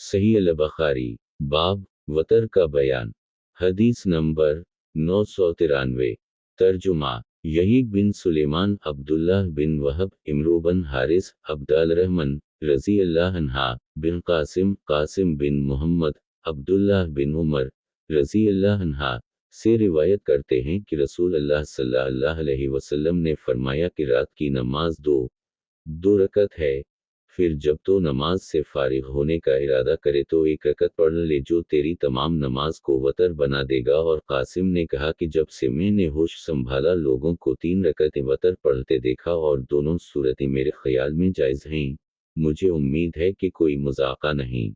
सही अल बखारी बाब वतर का बयान। हदीस नंबर 993। तर्जुमा। यही बिन सुलेमान अब्दुल्लाह बिन वहब इमरू बन हारिस अब्दुल रहमान रज़ी अल्लाह अन्हा बिन कासिम कासिम बिन मोहम्मद अब्दुल्लाह बिन उमर रज़ी अल्लाह अन्हा से रिवायत करते हैं कि रसूल अल्लाह सल्लल्लाहु अलैहि वसल्लम ने फरमाया कि रात की नमाज दो दो रकत है। फिर जब तो नमाज से फारिग होने का इरादा करे तो एक रकत पढ़ ले जो तेरी तमाम नमाज को वतर बना देगा। और कासिम ने कहा कि जब से मैंने होश संभाला लोगों को 3 रकतें वतर पढ़ते देखा और दोनों सूरतें मेरे ख्याल में जायज़ हैं। मुझे उम्मीद है कि कोई मुज़ाक़ा नहीं।